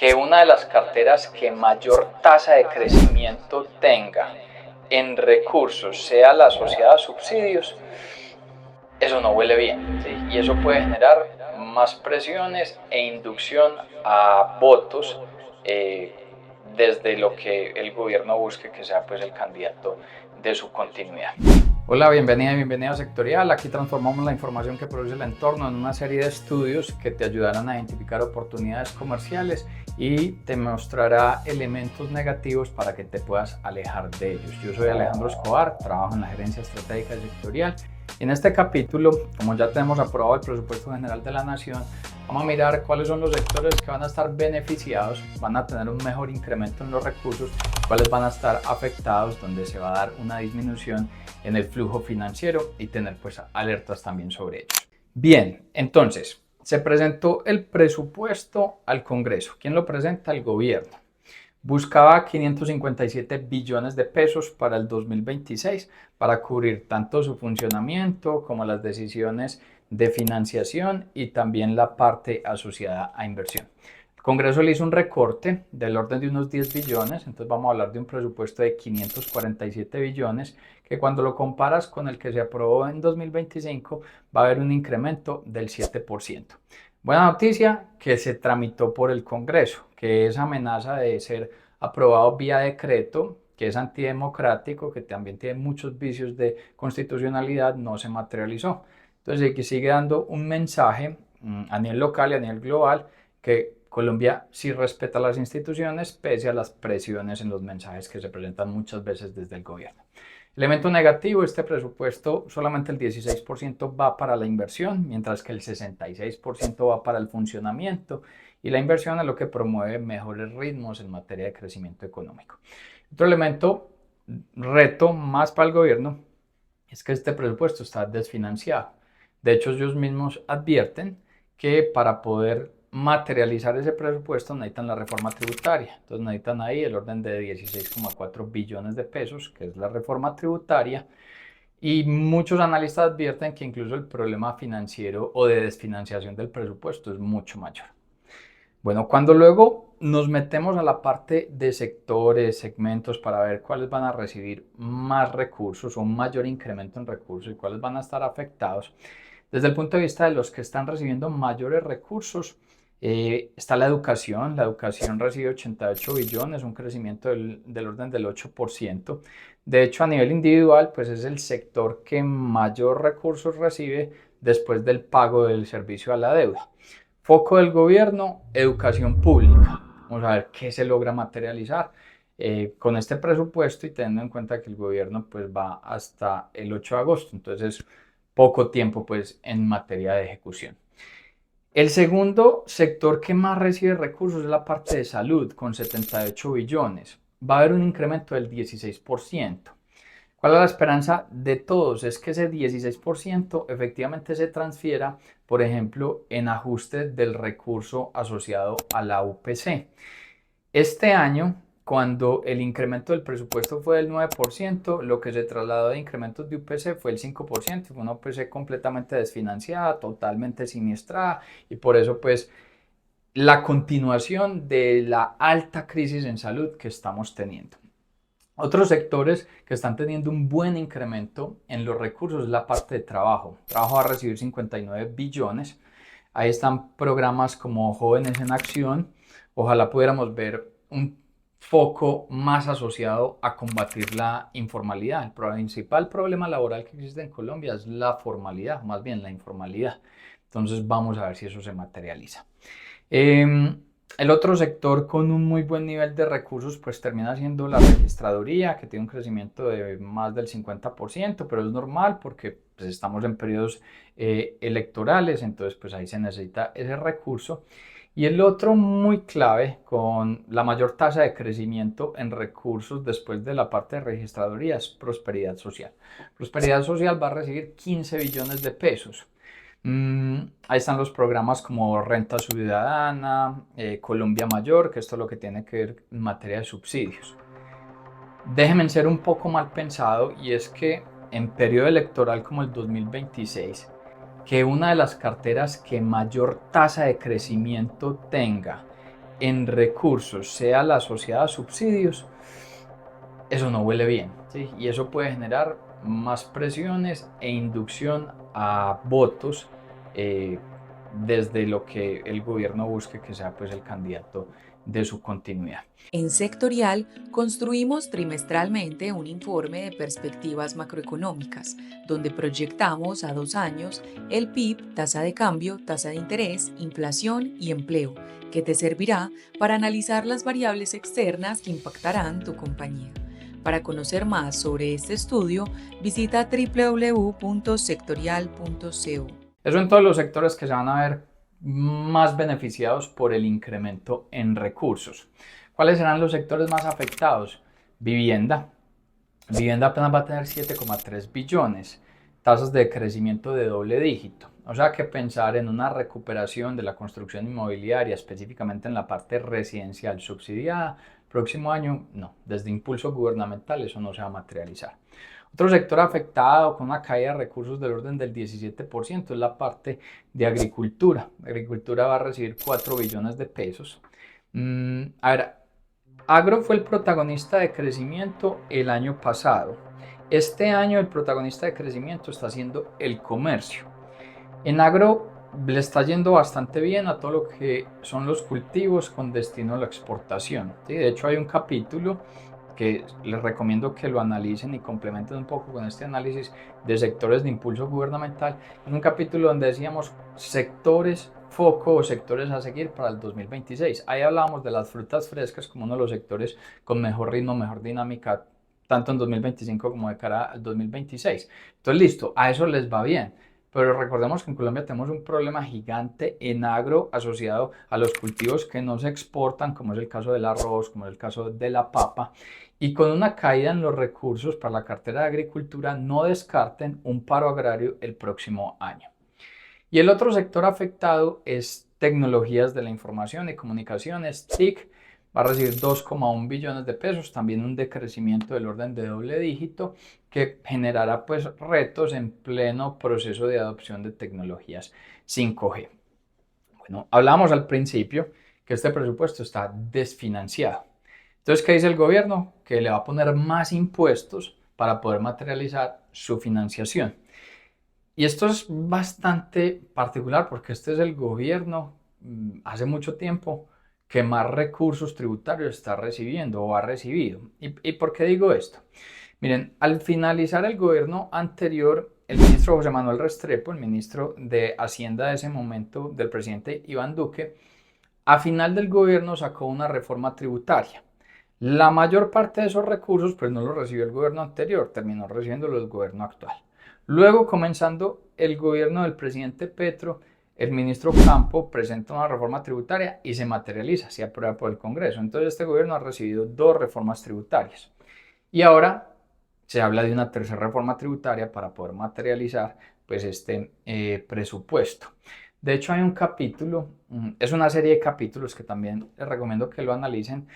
que una de las carteras que mayor tasa de crecimiento tenga en recursos sea la asociada a subsidios, eso no huele bien, ¿sí? Y eso puede generar más presiones e inducción a votos desde lo que el gobierno busque que sea pues el candidato de su continuidad. Hola, bienvenida y bienvenido a Sectorial. Aquí transformamos la información que produce el entorno en una serie de estudios que te ayudarán a identificar oportunidades comerciales y te mostrará elementos negativos para que te puedas alejar de ellos. Yo soy Alejandro Escobar, trabajo en la gerencia estratégica de Sectorial. En este capítulo, como ya tenemos aprobado el presupuesto general de la nación, vamos a mirar cuáles son los sectores que van a estar beneficiados, van a tener un mejor incremento en los recursos, cuáles van a estar afectados, donde se va a dar una disminución en el flujo financiero y tener pues alertas también sobre ellos. Bien, entonces se presentó el presupuesto al Congreso. ¿Quién lo presenta? El gobierno. Buscaba 557 billones de pesos para el 2026 para cubrir tanto su funcionamiento como las decisiones de financiación y también la parte asociada a inversión. El Congreso le hizo un recorte del orden de unos 10 billones, entonces vamos a hablar de un presupuesto de 547 billones que cuando lo comparas con el que se aprobó en 2025 va a haber un incremento del 7%. Buena noticia que se tramitó por el Congreso, que esa amenaza de ser aprobado vía decreto, que es antidemocrático, que también tiene muchos vicios de constitucionalidad, no se materializó. Entonces, que sigue dando un mensaje a nivel local y a nivel global que Colombia sí respeta las instituciones pese a las presiones en los mensajes que se presentan muchas veces desde el gobierno. Elemento negativo, este presupuesto solamente el 16% va para la inversión, mientras que el 66% va para el funcionamiento y la inversión es lo que promueve mejores ritmos en materia de crecimiento económico. Otro elemento, reto más para el gobierno, es que este presupuesto está desfinanciado. De hecho, ellos mismos advierten que para poder materializar ese presupuesto necesitan la reforma tributaria. Entonces necesitan ahí el orden de 16,4 billones de pesos, que es la reforma tributaria. Y muchos analistas advierten que incluso el problema financiero o de desfinanciación del presupuesto es mucho mayor. Bueno, cuando luego nos metemos a la parte de sectores, segmentos para ver cuáles van a recibir más recursos o un mayor incremento en recursos y cuáles van a estar afectados, desde el punto de vista de los que están recibiendo mayores recursos, está la educación. La educación recibe 88 billones, un crecimiento del orden del 8%. De hecho, a nivel individual, pues es el sector que mayor recursos recibe después del pago del servicio a la deuda. Foco del gobierno, educación pública. Vamos a ver qué se logra materializar con este presupuesto y teniendo en cuenta que el gobierno pues va hasta el 8 de agosto. Entonces, poco tiempo pues en materia de ejecución. El segundo sector que más recibe recursos es la parte de salud, con 78 billones. Va a haber un incremento del 16%. ¿Cuál es la esperanza de todos? Es que ese 16% efectivamente se transfiera, por ejemplo, en ajuste del recurso asociado a la UPC. Este año, cuando el incremento del presupuesto fue del 9%, lo que se trasladó de incrementos de UPC fue el 5%, fue una UPC completamente desfinanciada, totalmente siniestrada y por eso pues la continuación de la alta crisis en salud que estamos teniendo. Otros sectores que están teniendo un buen incremento en los recursos es la parte de trabajo. Trabajo va a recibir 59 billones. Ahí están programas como Jóvenes en Acción. Ojalá pudiéramos ver un foco más asociado a combatir la informalidad. El principal problema laboral que existe en Colombia es la formalidad, más bien la informalidad. Entonces vamos a ver si eso se materializa. El otro sector con un muy buen nivel de recursos pues termina siendo la registraduría, que tiene un crecimiento de más del 50%, pero es normal porque pues, estamos en periodos electorales, entonces pues ahí se necesita ese recurso. Y el otro muy clave, con la mayor tasa de crecimiento en recursos después de la parte de registraduría, es Prosperidad Social. Prosperidad Social va a recibir 15 billones de pesos. Ahí están los programas como Renta Ciudadana, Colombia Mayor, que esto es lo que tiene que ver en materia de subsidios. Déjenme ser un poco mal pensado y es que en periodo electoral como el 2026, que una de las carteras que mayor tasa de crecimiento tenga en recursos sea la asociada a subsidios, eso no huele bien, ¿sí? Y eso puede generar más presiones e inducción a votos eh, desde lo que el gobierno busque que sea pues el candidato de su continuidad. En Sectorial, construimos trimestralmente un informe de perspectivas macroeconómicas, donde proyectamos a 2 años el PIB, tasa de cambio, tasa de interés, inflación y empleo, que te servirá para analizar las variables externas que impactarán tu compañía. Para conocer más sobre este estudio, visita www.sectorial.co. Eso en todos los sectores que se van a ver más beneficiados por el incremento en recursos. ¿Cuáles serán los sectores más afectados? Vivienda. Vivienda apenas va a tener 7,3 billones, tasas de crecimiento de doble dígito. O sea que pensar en una recuperación de la construcción inmobiliaria, específicamente en la parte residencial subsidiada, próximo año, no, desde impulso gubernamental eso no se va a materializar. Otro sector afectado con una caída de recursos del orden del 17% es la parte de agricultura. La agricultura va a recibir 4 billones de pesos. A ver, agro fue el protagonista de crecimiento el año pasado. Este año el protagonista de crecimiento está siendo el comercio. En agro le está yendo bastante bien a todo lo que son los cultivos con destino a la exportación. ¿Sí? De hecho hay un capítulo que les recomiendo que lo analicen y complementen un poco con este análisis de sectores de impulso gubernamental. En un capítulo donde decíamos sectores foco o sectores a seguir para el 2026. Ahí hablábamos de las frutas frescas como uno de los sectores con mejor ritmo, mejor dinámica, tanto en 2025 como de cara al 2026. Entonces, listo, a eso les va bien. Pero recordemos que en Colombia tenemos un problema gigante en agro asociado a los cultivos que no se exportan, como es el caso del arroz, como es el caso de la papa. Y con una caída en los recursos para la cartera de agricultura, no descarten un paro agrario el próximo año. Y el otro sector afectado es tecnologías de la información y comunicaciones, TIC. Va a recibir 2,1 billones de pesos, también un decrecimiento del orden de doble dígito que generará pues retos en pleno proceso de adopción de tecnologías 5G. Bueno, hablamos al principio que este presupuesto está desfinanciado. Entonces, ¿qué dice el gobierno? Que le va a poner más impuestos para poder materializar su financiación. Y esto es bastante particular porque este es el gobierno hace mucho tiempo que más recursos tributarios está recibiendo o ha recibido. ¿Y por qué digo esto? Miren, al finalizar el gobierno anterior, el ministro José Manuel Restrepo, el ministro de Hacienda de ese momento del presidente Iván Duque, a final del gobierno sacó una reforma tributaria. La mayor parte de esos recursos pues no los recibió el gobierno anterior, terminó recibiéndolo el gobierno actual. Luego, comenzando el gobierno del presidente Petro, el ministro Campo presenta una reforma tributaria y se materializa, se aprueba por el Congreso. Entonces este gobierno ha recibido 2 reformas tributarias. Y ahora se habla de una tercera reforma tributaria para poder materializar pues este presupuesto. De hecho hay un capítulo, es una serie de capítulos que también les recomiendo que lo analicen,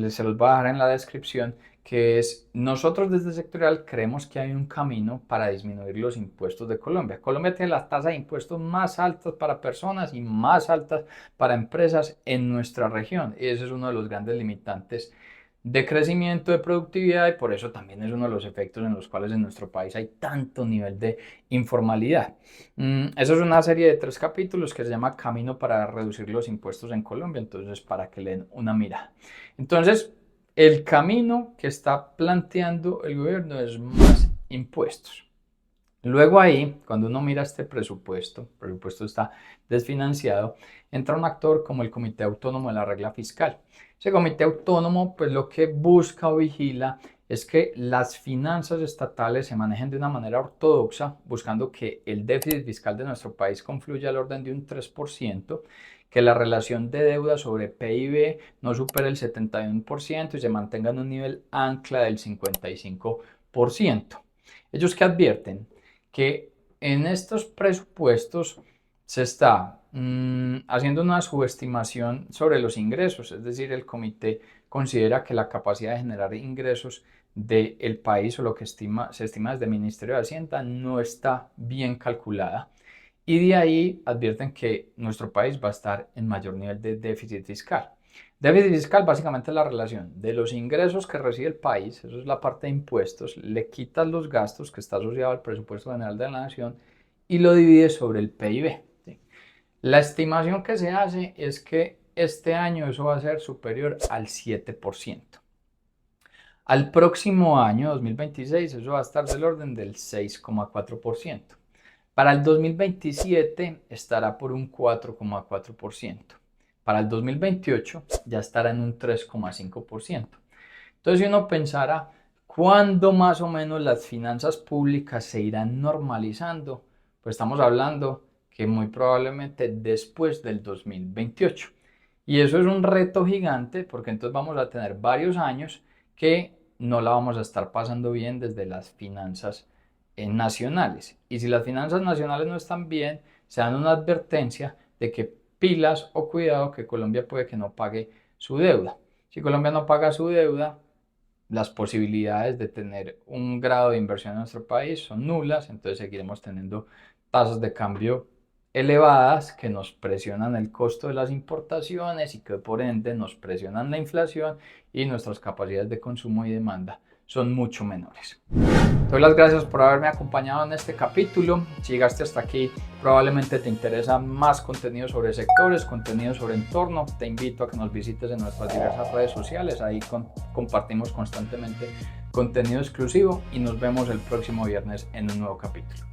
se los voy a dejar en la descripción, que es nosotros desde Sectorial creemos que hay un camino para disminuir los impuestos de Colombia. Colombia tiene las tasas de impuestos más altas para personas y más altas para empresas en nuestra región y ese es uno de los grandes limitantes de crecimiento, de productividad y por eso también es uno de los efectos en los cuales en nuestro país hay tanto nivel de informalidad. Eso es una serie de 3 capítulos que se llama Camino para reducir los impuestos en Colombia, entonces para que le den una mirada. Entonces, el camino que está planteando el gobierno es más impuestos. Luego ahí, cuando uno mira este presupuesto, el presupuesto está desfinanciado, entra un actor como el Comité Autónomo de la Regla Fiscal. Ese comité autónomo, pues lo que busca o vigila es que las finanzas estatales se manejen de una manera ortodoxa, buscando que el déficit fiscal de nuestro país confluya al orden de un 3%, que la relación de deuda sobre PIB no supere el 71% y se mantenga en un nivel ancla del 55%. ¿Ellos qué advierten? Que en estos presupuestos se está haciendo una subestimación sobre los ingresos, es decir, el comité considera que la capacidad de generar ingresos del país o lo que se estima desde el Ministerio de Hacienda no está bien calculada y de ahí advierten que nuestro país va a estar en mayor nivel de déficit fiscal. Déficit fiscal básicamente es la relación de los ingresos que recibe el país, eso es la parte de impuestos, le quitas los gastos que está asociado al presupuesto general de la nación y lo divides sobre el PIB. ¿Sí? La estimación que se hace es que este año eso va a ser superior al 7%. Al próximo año, 2026, eso va a estar del orden del 6,4%. Para el 2027 estará por un 4,4%. Para el 2028 ya estará en un 3,5%. Entonces, si uno pensara cuándo más o menos las finanzas públicas se irán normalizando, pues estamos hablando que muy probablemente después del 2028. Y eso es un reto gigante porque entonces vamos a tener varios años que no la vamos a estar pasando bien desde las finanzas nacionales. Y si las finanzas nacionales no están bien, se dan una advertencia de que pilas o cuidado que Colombia puede que no pague su deuda. Si Colombia no paga su deuda, las posibilidades de tener un grado de inversión en nuestro país son nulas, entonces seguiremos teniendo tasas de cambio elevadas que nos presionan el costo de las importaciones y que por ende nos presionan la inflación y nuestras capacidades de consumo y demanda son mucho menores. Te doy las gracias por haberme acompañado en este capítulo. Si llegaste hasta aquí, probablemente te interesa más contenido sobre sectores, contenido sobre entorno. Te invito a que nos visites en nuestras diversas redes sociales. Ahí compartimos constantemente contenido exclusivo y nos vemos el próximo viernes en un nuevo capítulo.